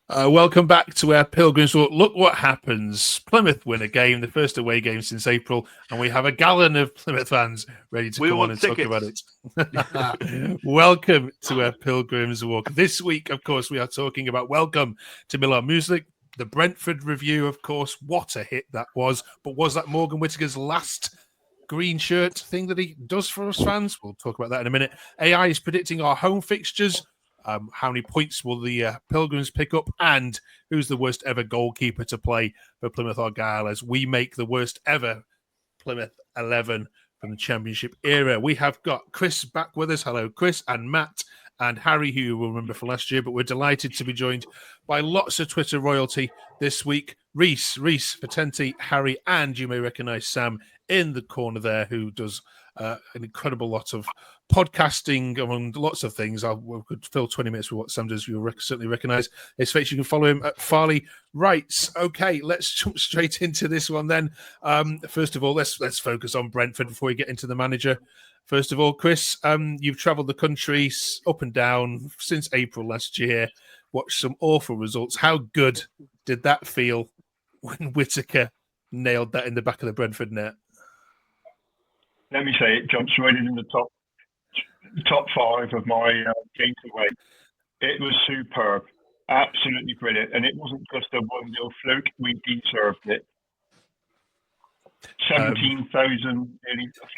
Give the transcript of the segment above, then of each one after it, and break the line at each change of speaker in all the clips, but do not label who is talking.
Welcome back to our Pilgrims Walk. Look what happens. Plymouth win a game, the first away game since April, and we have a gallon of Plymouth fans ready to come on and talk about it. Welcome to our Pilgrims Walk. This week, of course, we are talking about welcome to Milan Muslić, the Brentford review, of course. What a hit that was. But was that Morgan Whittaker's last green shirt thing that he does for us fans? We'll talk about that in a minute. AI is predicting our home fixtures. How many points will the Pilgrims pick up, and who's the worst ever goalkeeper to play for Plymouth Argyle as we make the worst ever Plymouth 11 from the Championship era? We have got Chris back with us. Hello, Chris, and Matt and Harry, who you will remember from last year, but we're delighted to be joined by lots of Twitter royalty this week. Reese, Fatenti, Harry, and you may recognise Sam in the corner there, who does an incredible lot of podcasting among lots of things. We could fill 20 minutes with what Sam does. You'll certainly recognise his face. You can follow him at Farley Writes. Okay, let's jump straight into this one then. First of all, let's focus on Brentford before we get into the manager. First of all, Chris, you've travelled the country up and down since April last year, watched some awful results. How good did that feel when Whittaker nailed that in the back of the Brentford net?
Let me say it jumps right in the top five of my games away. It was superb, absolutely brilliant, and it wasn't just a 1-0 fluke. We deserved it. 17,000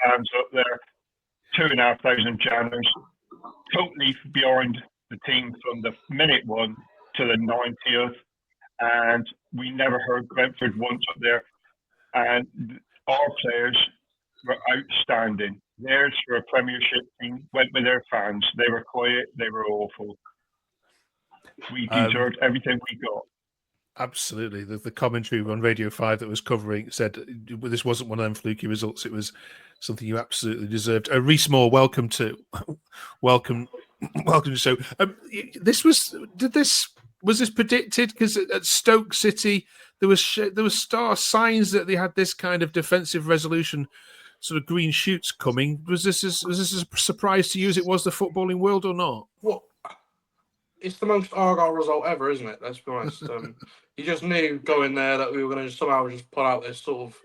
fans up there, 2,500 janners, totally behind the team from the minute one to the 90th, and we never heard Brentford once up there. And our players were outstanding. Theirs for a Premiership team went with their fans. They were quiet. They were awful. We deserved everything we got.
Absolutely. The commentary on Radio 5 that was covering said this wasn't one of them fluky results. It was something you absolutely deserved. Reese Moore, welcome to the show. Was this predicted? Because at Stoke City there was star signs that they had this kind of defensive resolution, sort of green shoots coming. Was this a surprise to you as it was the footballing world or not?
Well, it's the most Argyle result ever, isn't it? Let's be honest. You just knew going there that we were going to somehow just pull out this sort of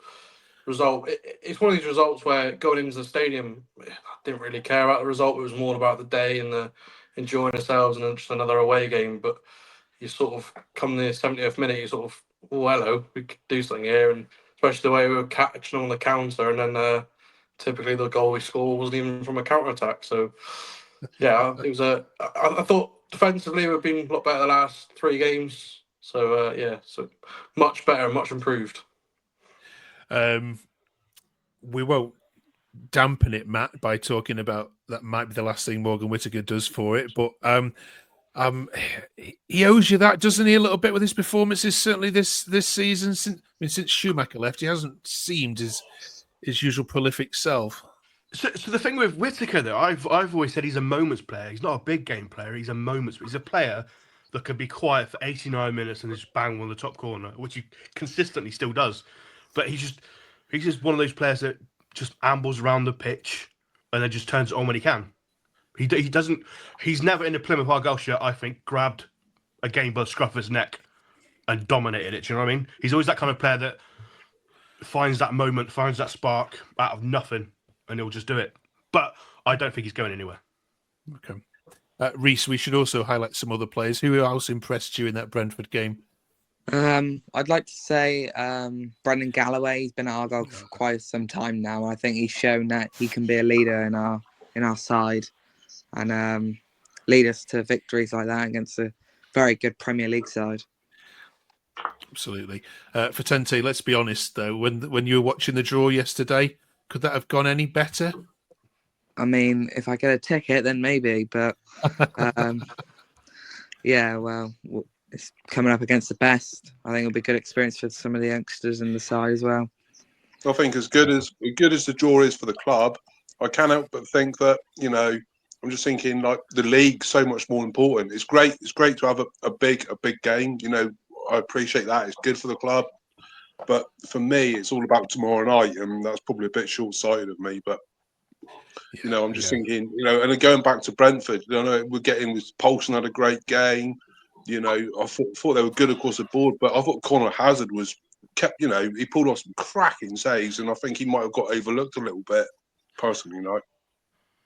result. It's one of these results where going into the stadium, I didn't really care about the result. It was more about the day and the enjoying ourselves and just another away game. But you sort of come to the 70th minute, you sort of, oh, hello, we could do something here. And especially the way we were catching on the counter, and then typically the goal we scored wasn't even from a counter-attack. So, yeah, it was I thought defensively we've been a lot better the last 3 games. So, so much better, much improved.
We won't dampen it, Matt, by talking about that might be the last thing Morgan Whittaker does for it, but he owes you that, doesn't he, a little bit with his performances, certainly this season. Since Schumacher left, he hasn't seemed his usual prolific self.
So the thing with Whittaker, though, I've always said he's a moments player. He's not a big game player. He's a moments. He's a player that can be quiet for 89 minutes and just bang on the top corner, which he consistently still does. But he's just one of those players that just ambles around the pitch and then just turns it on when he can. He doesn't. He's never in a Plymouth Argyle shirt, I think, grabbed a game by the scruff of his neck and dominated it. Do you know what I mean? He's always that kind of player that finds that moment, finds that spark out of nothing, and he'll just do it. But I don't think he's going anywhere.
Okay. Reese, we should also highlight some other players. Who else impressed you in that Brentford game?
I'd like to say Brendan Galloway. He's been at Argyle for quite some time now. I think he's shown that he can be a leader in our side and lead us to victories like that against a very good Premier League side.
Absolutely. Fatenti, let's be honest though, when you were watching the draw yesterday, could that have gone any better?
I mean, if I get a ticket, then maybe, but yeah, well, it's coming up against the best. I think it'll be a good experience for some of the youngsters in the side as well.
I think as good as the draw is for the club, I can't help but think that, I'm just thinking like the league's so much more important. It's great to have a big game. I appreciate that. It's good for the club. But for me, it's all about tomorrow night, and that's probably a bit short-sighted of me. But I'm just thinking, and then going back to Brentford, we're getting with Paulson had a great game. You know, I thought they were good across the board, but I thought Connor Hazard he pulled off some cracking saves, and I think he might have got overlooked a little bit, personally,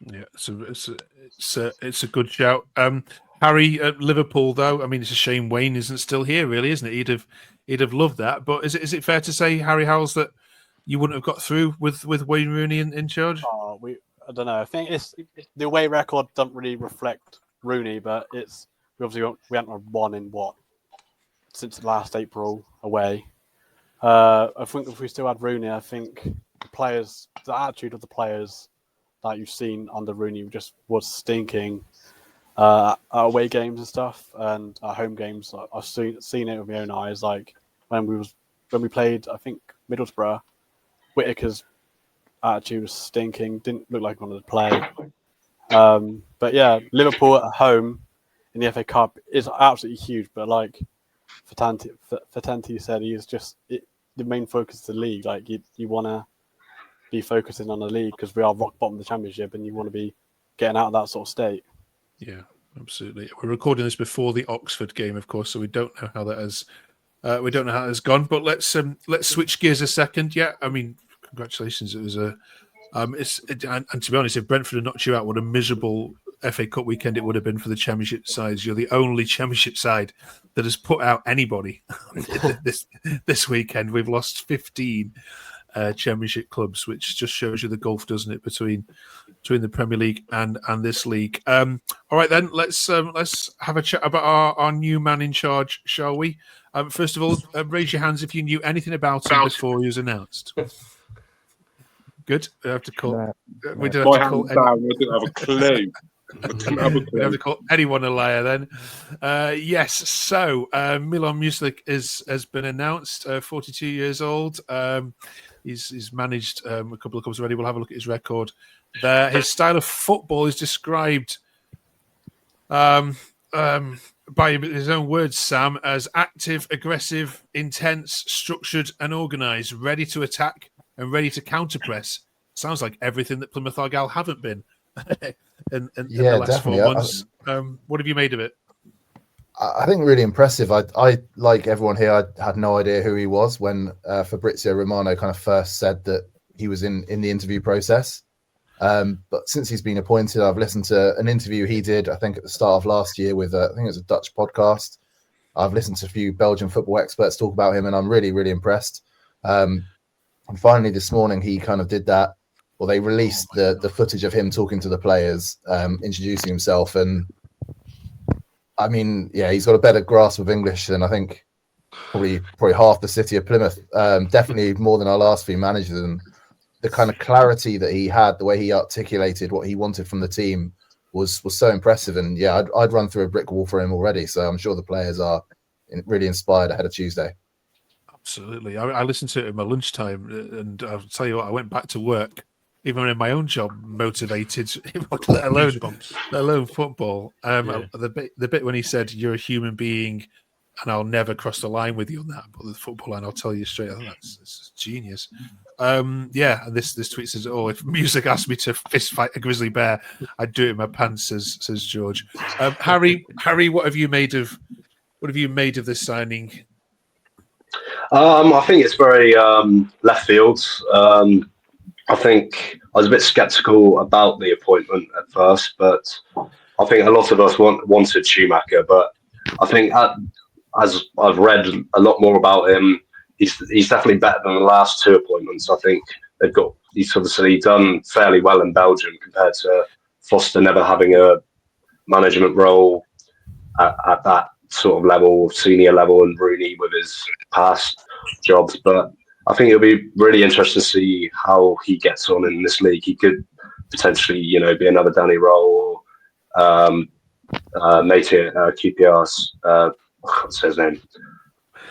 Yeah, it's a good shout. Harry at Liverpool, though. I mean, it's a shame Wayne isn't still here, really, isn't it? He'd have loved that. But is it fair to say, Harry Howells, that you wouldn't have got through with Wayne Rooney in charge?
I don't know. I think the away record doesn't really reflect Rooney, but we haven't won since last April away. I think if we still had Rooney, I think the attitude of the players that you've seen under Rooney was stinking. At away games and stuff, and at home games, I've seen it with my own eyes. Like when we played, I think Middlesbrough, Whittaker's attitude was stinking. Didn't look like he wanted to play. But yeah, Liverpool at home in the FA Cup is absolutely huge. But like Fatenti said, he is the main focus of the league. Like you want to be focusing on the league because we are rock bottom of the Championship, and you want to be getting out of that sort of state.
Yeah, absolutely. We're recording this before the Oxford game, of course, so we don't know how that has gone. But let's switch gears a second. Yeah, I mean, congratulations. It was and to be honest, if Brentford had knocked you out, what a miserable FA Cup weekend it would have been for the Championship sides. You're the only Championship side that has put out anybody this weekend. We've lost 15 Championship clubs, which just shows you the gulf, doesn't it, between the Premier League and this league. All right, then let's have a chat about our new man in charge, shall we? First of all, raise your hands if you knew anything about him before he was announced. Good. We have to call. We don't have to call.
I didn't have a clue.
We have to call anyone a liar then. Yes. So Milan Muslić has been announced. 42 years old. He's managed a couple of clubs already. We'll have a look at his record there. His style of football is described by his own words, Sam, as active, aggressive, intense, structured and organised, ready to attack and ready to counter-press. Sounds like everything that Plymouth Argyle haven't been in the last
definitely.
4 months. What have you made of it?
I think really impressive. I like everyone here, I had no idea who he was when Fabrizio Romano kind of first said that he was in the interview process. But since he's been appointed, I've listened to an interview he did, I think at the start of last year with, I think it was a Dutch podcast. I've listened to a few Belgian football experts talk about him, and I'm really, really impressed. And finally this morning, he kind of did that. Well, they released the footage of him talking to the players, introducing himself. And I mean, yeah, he's got a better grasp of English than I think probably half the city of Plymouth. Definitely more than our last few managers. And the kind of clarity that he had, the way he articulated what he wanted from the team was so impressive. And yeah, I'd run through a brick wall for him already. So I'm sure the players are really inspired ahead of Tuesday.
Absolutely. I listened to it in my lunchtime, and I'll tell you what, I went back to work, even in my own job, motivated, let alone football. The bit when he said, "You're a human being, and I'll never cross the line with you on that," but the football line, I'll tell you straight, I think that's genius. Yeah, and this tweet says, "Oh, if Muslić asked me to fist fight a grizzly bear, I'd do it in my pants," says George. Harry, what have you made of this signing?
I think it's very left field. I think I was a bit sceptical about the appointment at first, but I think a lot of us wanted Schumacher. But I think as I've read a lot more about him, he's definitely better than the last two appointments. I think he's obviously done fairly well in Belgium compared to Foster never having a management role at that sort of level, senior level, and Rooney with his past jobs. But I think it'll be really interesting to see how he gets on in this league. He could potentially, be another Danny Rowe or Matey QPR's, what's his name?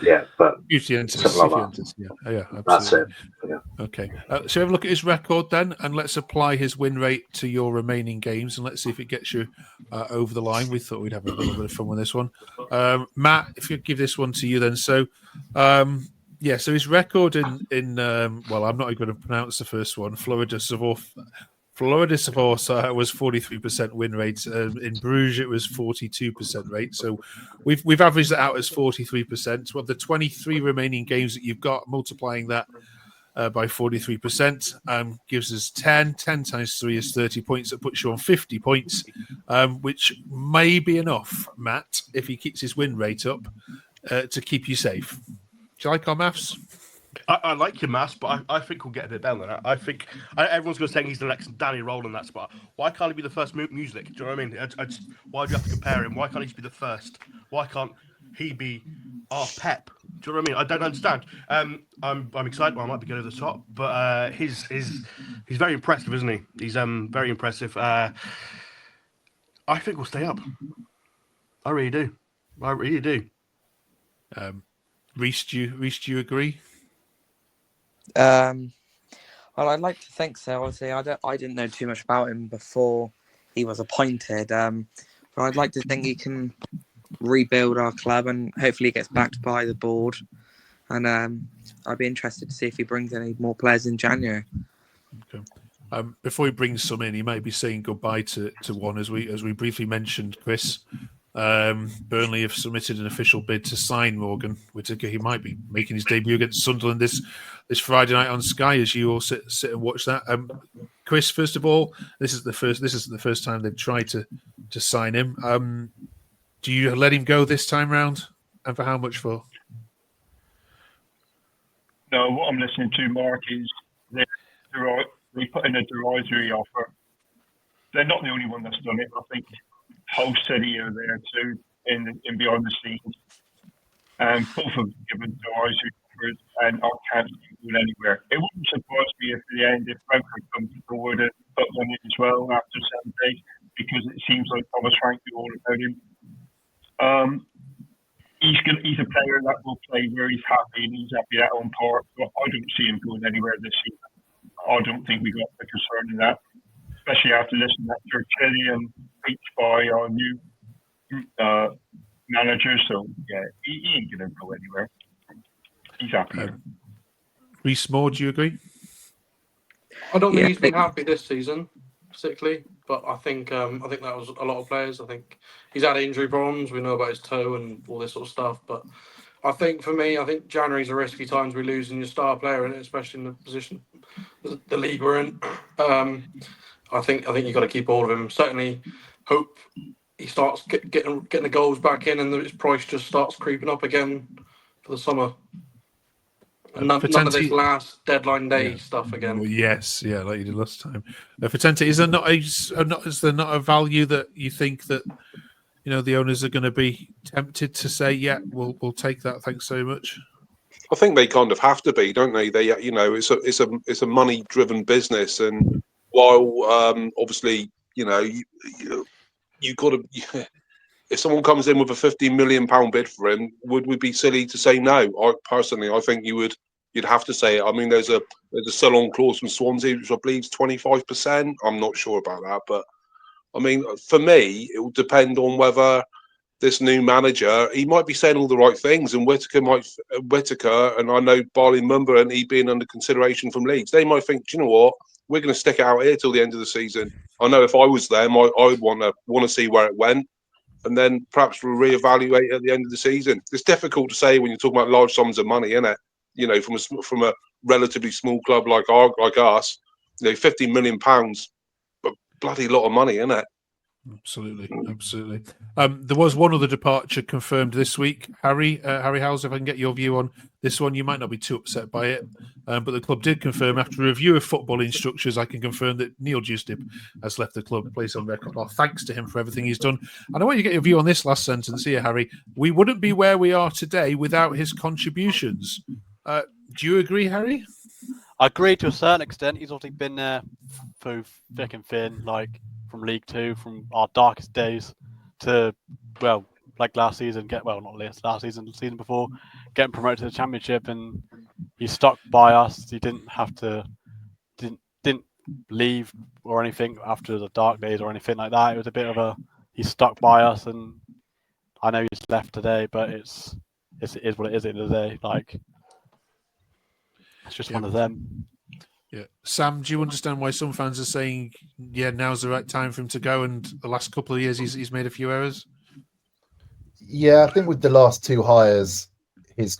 Yeah, but something like that.
Yeah, absolutely.
That's it. Yeah.
Okay. So have a look at his record then, and let's apply his win rate to your remaining games, and let's see if it gets you over the line. We thought we'd have a little bit of fun with this one. Matt, if you give this one to you then. So, so his record in well, I'm not even going to pronounce the first one, Florida Florida Support was 43% win rate. In Bruges, it was 42% rate. So we've averaged that out as 43%. Well, the 23 remaining games that you've got, multiplying that by 43% gives us 10. 10 times 3 is 30 points. That puts you on 50 points, which may be enough, Matt, if he keeps his win rate up, to keep you safe. Do you like our maths?
I like your maths, but I think we'll get a bit better than that. I think everyone's going to say he's the next Danny Roll in that spot. Why can't he be the first Muslic? Do you know what I mean? Why do you have to compare him? Why can't he just be the first? Why can't he be our Pep? Do you know what I mean? I don't understand. I'm excited. Well, I might be going over the top, but he's very impressive, isn't he? He's very impressive. I think we'll stay up. I really do. I really do.
Reece, do you agree?
Well, I'd like to think so. Obviously, I didn't know too much about him before he was appointed. But I'd like to think he can rebuild our club, and hopefully he gets backed by the board. And I'd be interested to see if he brings any more players in January.
Okay. Before he brings some in, he might be saying goodbye to one, as we briefly mentioned, Chris. Burnley have submitted an official bid to sign Morgan Whittaker. He might be making his debut against Sunderland this Friday night on Sky, as you all sit and watch that. Chris, first of all, this isn't the first time they've tried to sign him. Do you let him go this time round, and for how much for?
No, what I'm listening to, Mark, is they put in a derisory offer. They're not the only one that's done it. I think Hull City are there too, in behind the scenes. Both have given derisory offers, and I can't see going anywhere. It wouldn't surprise me if at the end, if Brentford comes forward and put one in as well after 7 days, because it seems like Thomas Frank knew all about him. He's a player that will play where he's happy, and he's happy at home park. But I don't see him going anywhere this season. I don't think we got the concern in that, especially after listening to that Tertullian speech by our new manager. So yeah, he ain't gonna go anywhere. He's happy.
Reece Moore, do you agree?
I don't think he's been happy this season, particularly. But I think that was a lot of players. I think he's had injury problems. We know about his toe and all this sort of stuff. But I think for me, January's a risky time to be losing your star player, and especially in the position the league we're in. I think you've got to keep all of him. Certainly, hope he starts getting the goals back in, and his price just starts creeping up again for the summer. And none of this last deadline day stuff again.
Well, yes, like you did last time. Fatente, is there not a value that you think that the owners are going to be tempted to say, yeah, we'll take that, thanks so much?
I think they kind of have to be, don't they? They, it's a money-driven business, and while obviously, you got to. If someone comes in with a £15 million bid for him, would we be silly to say no? I think you'd have to say it. I mean, there's a sell-on clause from Swansea, which I believe is 25%. I'm not sure about that, but I mean, for me, it will depend on whether this new manager, he might be saying all the right things, and Whittaker, and I know Barley Mumba and he being under consideration from Leeds, they might think, do you know what, we're going to stick it out here till the end of the season. I know if I was them, I would want to see where it went, and then perhaps we'll reevaluate at the end of the season. It's difficult to say when you're talking about large sums of money, isn't it? From a relatively small club like us, £15 million, a bloody lot of money, isn't it?
Absolutely. There was one other departure confirmed this week. Harry Howes, if I can get your view on this one, you might not be too upset by it, but the club did confirm after a review of footballing structures, I can confirm that Neil Justip has left the club. Place on record. Well, thanks to him for everything he's done. And I want you to get your view on this last sentence here, Harry. We wouldn't be where we are today without his contributions. Do you agree, Harry?
I agree to a certain extent. He's obviously been there through thick and thin, like from League Two, from our darkest days to, like last season, not last season, the season before, getting promoted to the Championship, and he stuck by us. He didn't leave or anything after the dark days or anything like that. It was a bit of he stuck by us, and I know he's left today, but it is what it is at the end of the day. Like, it's just one of them.
Yeah, Sam, do you understand why some fans are saying, "Yeah, now's the right time for him to go"? And the last couple of years, he's made a few errors.
Yeah, I think with the last two hires, his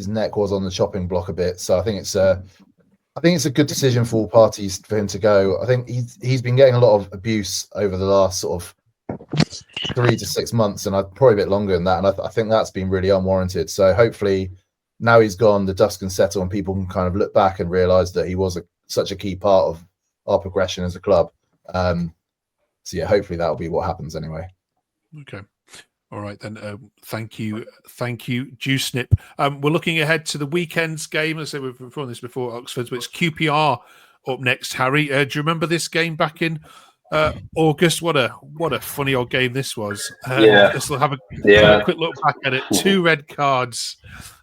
neck was on the chopping block a bit. So I think it's a good decision for all parties for him to go. I think he's been getting a lot of abuse over the last sort of 3 to 6 months, and probably a bit longer than that. And I think that's been really unwarranted. So hopefully, now he's gone, the dust can settle, and people can kind of look back and realise that he was such a key part of our progression as a club. So yeah, hopefully that'll be what happens anyway.
Okay. All right, then. Thank you, Juice Snip. We're looking ahead to the weekend's game. As I said, we've run this before, Oxford, but it's QPR up next. Harry, do you remember this game back in August? What a funny old game this was. Let's have a quick look back at it. 2 red cards,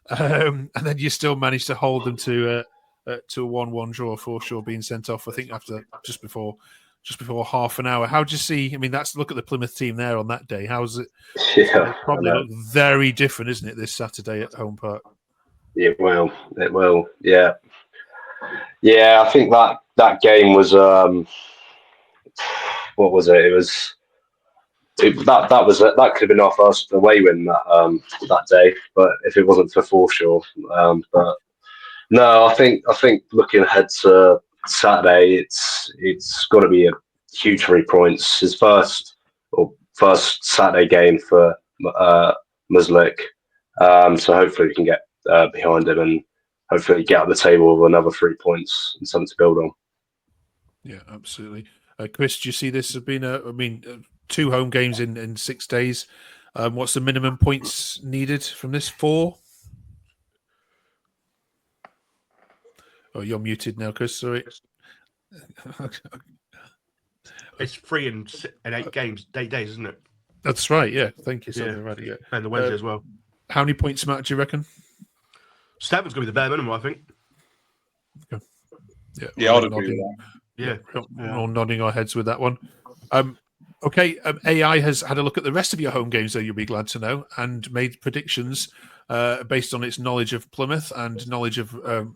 and then you still managed to hold them to a 1-1 draw. Forshaw being sent off, I think, after just before half an hour. How do you see? I mean, look at the Plymouth team there on that day. How's it?
Yeah,
it probably look very different, isn't it, this Saturday at Home Park?
It will. Yeah. I think that game was what was it? That could have been our first away win that day, but if it wasn't for Forshaw, but no, I think looking ahead to Saturday, it's got to be a huge 3 points. His first Saturday game for Muslic, so hopefully we can get behind him and hopefully get up the table with another 3 points and something to build on.
Yeah, absolutely. Chris, do you see this as being 2 home games in 6 days? What's the minimum points needed from this? 4? Oh, you're muted now, Chris. Sorry.
It's 3 and 8 games, 8 days, isn't it?
That's right. Yeah. Thank you.
Yeah. And the Wednesday as well.
How many points, Matt, do you reckon?
7's going to be the bare minimum, I think.
Okay.
Yeah, I'd agree with that.
Yeah. We're all nodding our heads with that one. Okay. AI has had a look at the rest of your home games, though, you'll be glad to know, and made predictions based on its knowledge of Plymouth and knowledge of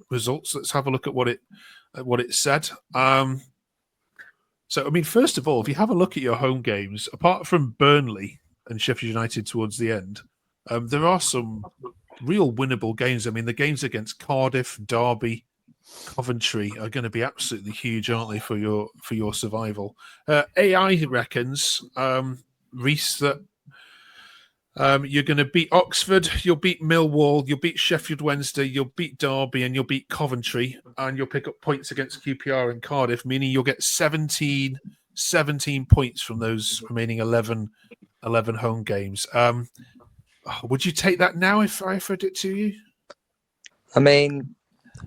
results. Let's have a look at what it said. So, I mean, first of all, if you have a look at your home games, apart from Burnley and Sheffield United towards the end, there are some real winnable games. I mean, the games against Cardiff, Derby, Coventry are going to be absolutely huge, aren't they, for your survival? AI reckons, Reese, that you're going to beat Oxford, you'll beat Millwall, you'll beat Sheffield Wednesday, you'll beat Derby, and you'll beat Coventry, and you'll pick up points against QPR and Cardiff, meaning you'll get 17 points from those remaining 11 home games. Would you take that now if I offered it to you?
I mean,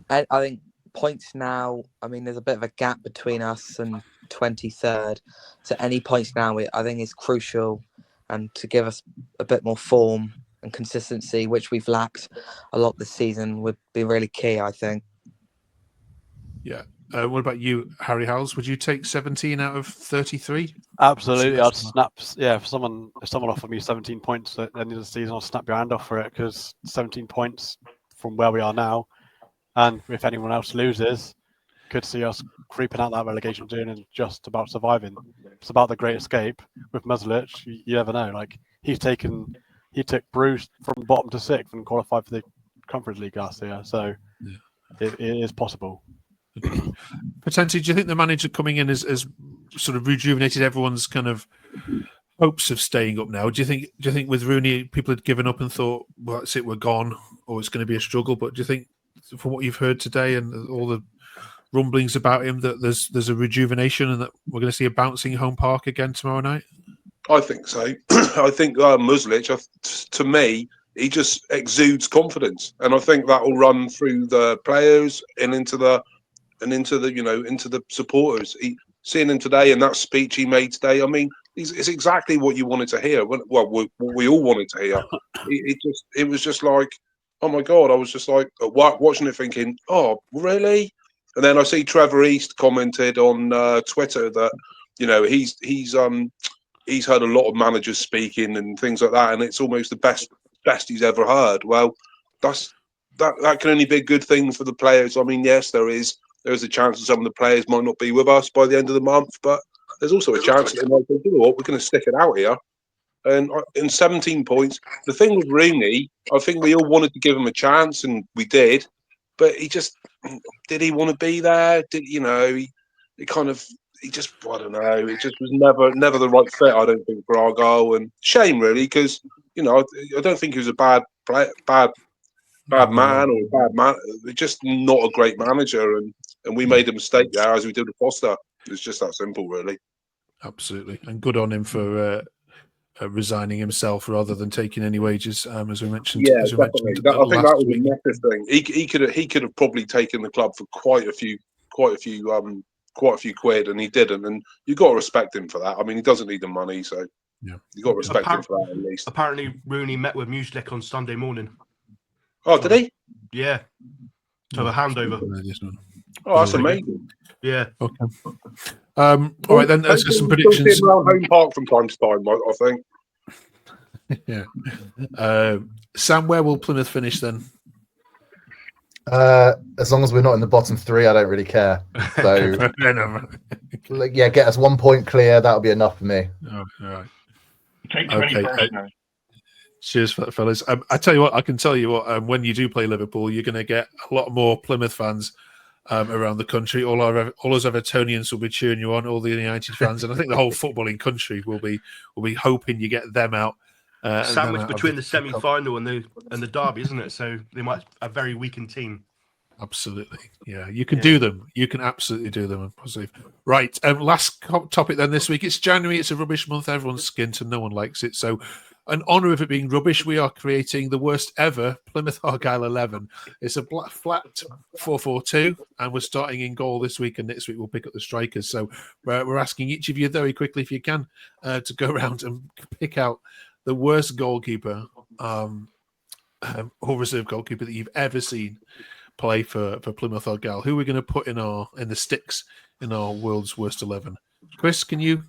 I think points now, I mean, there's a bit of a gap between us and 23rd. So any points now, I think, is crucial, and to give us a bit more form and consistency, which we've lacked a lot this season, would be really key, I think.
Yeah. What about you, Harry Howells? Would you take 17 out of 33?
Absolutely. I'd snap. Yeah, if someone offered me 17 points at the end of the season, I'll snap your hand off for it, because 17 points from where we are now, and if anyone else loses, could see us creeping out that relegation zone and just about surviving. It's about the great escape with Muslić. You never know. Like, he took Bruce from bottom to 6th and qualified for the Conference League last year. So it is possible.
Potentially, do you think the manager coming in has sort of rejuvenated everyone's kind of hopes of staying up now? Do you think with Rooney, people had given up and thought, well, that's it, we're gone, or it's going to be a struggle? But do you think, from what you've heard today and all the rumblings about him, that there's a rejuvenation and that we're going to see a bouncing Home Park again tomorrow night?
I think so. I think Muslić, to me, he just exudes confidence, and I think that will run through the players and into the supporters. Seeing him today and that speech he made today, I mean, it's exactly what you wanted to hear. What we all wanted to hear. It was just like, oh my God! I was just like watching it, thinking, oh really? And then I see Trevor East commented on Twitter that he's heard a lot of managers speaking and things like that, and it's almost the best he's ever heard. Well, that can only be a good thing for the players. I mean, yes, there is there's a chance that some of the players might not be with us by the end of the month, but there's also a chance that they might think, you know what, we're going to stick it out here. And in 17 points, the thing with Rooney, I think we all wanted to give him a chance, and we did. But did he want to be there? I don't know. It just was never the right fit, I don't think, for Argyle. And shame, really, because, I don't think he was a bad player, bad man or a bad man. Just not a great manager. And we made a mistake there, as we did with Foster. It's just that simple, really.
Absolutely. And good on him for resigning himself rather than taking any wages, as we mentioned.
Yeah,
as we
definitely.
mentioned
I think that was
week.
a massive thing. He could have probably taken the club for quite a few quid, and he didn't. And you got to respect him for that. I mean, he doesn't need the money, so you got to respect him for that at least.
Apparently, Rooney met with Muslic on Sunday morning.
Oh, did he?
Yeah. To have a handover.
Oh, that's amazing.
Yeah.
Okay. All right, then let's get some predictions.
Around Home Park from time to time, I think.
Yeah. Sam, where will Plymouth finish then?
As long as we're not in the bottom three, I don't really care. So, get us 1 point clear. That'll be enough for me.
Oh, all right.
Take 20 points now.
Cheers, fellas. I tell you what, I can tell you what. When you do play Liverpool, you're going to get a lot more Plymouth fans around the country. All us Evertonians will be cheering you on. All the United fans, and I think the whole footballing country will be hoping you get them out.
Sandwich between the semi-final and the derby, isn't it? So they might a very weakened team.
Absolutely, yeah. You can do them. You can absolutely do them. I'm positive. Right. Last topic then this week. It's January. It's a rubbish month. Everyone's skint and no one likes it. So, in honour of it being rubbish, we are creating the worst ever Plymouth Argyle 11. It's a flat 4-4-2, and we're starting in goal this week, and next week we'll pick up the strikers. So we're asking each of you very quickly, if you can, to go around and pick out the worst goalkeeper or reserve goalkeeper that you've ever seen play for Plymouth Argyle. Who are we going to put in the sticks in our world's worst 11? Chris, can you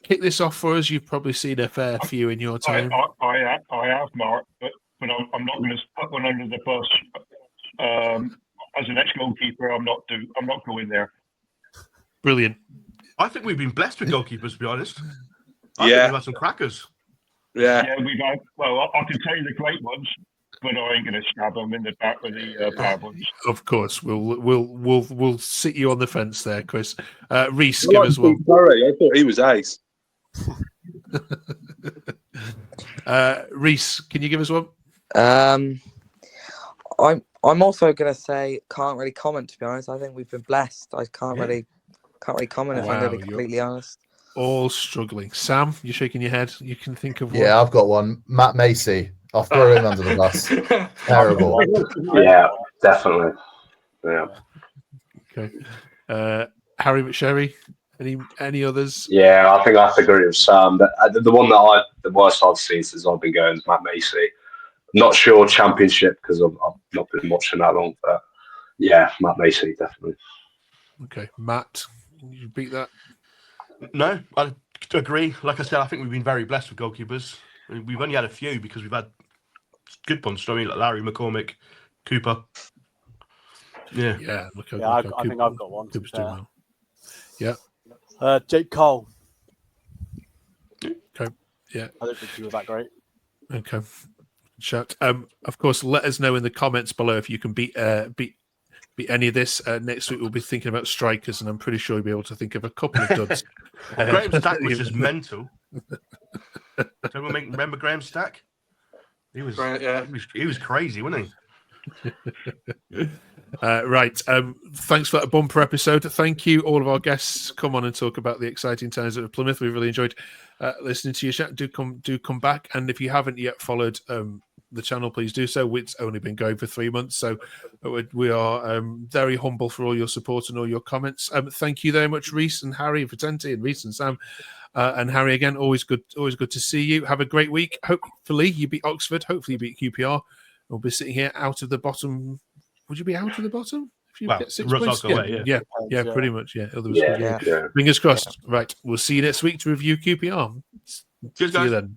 kick this off for us? You've probably seen a fair few in your time.
I have, Mark, but I'm not going to put one under the bus. As an ex-goalkeeper, I'm not going there.
Brilliant.
I think we've been blessed with goalkeepers, to be honest. I
Yeah,
think we've had some crackers.
Yeah,
we've had. Well, I can tell you the great ones, but I ain't going to stab them in the back with the bad ones.
Of course, we'll sit you on the fence there, Chris. Reese, give us one.
Sorry, I thought he was ace.
Reese, can you give us one?
I'm also going to say can't really comment, to be honest. I think we've been blessed. I can't really comment if I'm going to be completely honest.
All struggling. Sam, you're shaking your head. You can think of one.
Yeah, I've got one. Matt Macy. I'll throw him under the bus. Terrible.
Yeah, definitely. Yeah.
Okay. Harry McSherry, any others?
Yeah, I think I have to agree with Sam. But the one the worst I've seen since I've been going is Matt Macy. Not sure Championship because I've not been watching that long. But yeah, Matt Macy, definitely.
Okay. Matt, can you beat that?
No, I agree. Like I said, I think we've been very blessed with goalkeepers. I mean, we've only had a few because we've had good ones. I mean, like Larry, McCormick, Cooper. Yeah.
Yeah, I think I've got one.
Cooper's doing well. Yeah.
Jake Cole.
Okay. Yeah.
I don't think he was that great.
Okay. Shout. Of course, let us know in the comments below if you can beat any of this. Next week we'll be thinking about strikers, and I'm pretty sure you'll be able to think of a couple of duds.
Graham Stack was just mental. Remember Graham Stack? He was crazy, wasn't he?
Right. Thanks for that bumper episode. Thank you, all of our guests. Come on and talk about the exciting times at Plymouth. We really enjoyed listening to your chat. Do come back, and if you haven't yet followed the channel, please do so. It's only been going for 3 months, so we are very humble for all your support and all your comments. Thank you very much, Reese and Harry, Vitente, and Reese and Sam. And Harry, again, always good to see you. Have a great week. Hopefully you beat Oxford. Hopefully you beat QPR. We'll be sitting here out of the bottom. Would you be out of the bottom if you get 6 points? Yeah, pretty much. Yeah. Fingers crossed. Right, we'll see you next week to review QPR.
Cheers, guys.
See you then.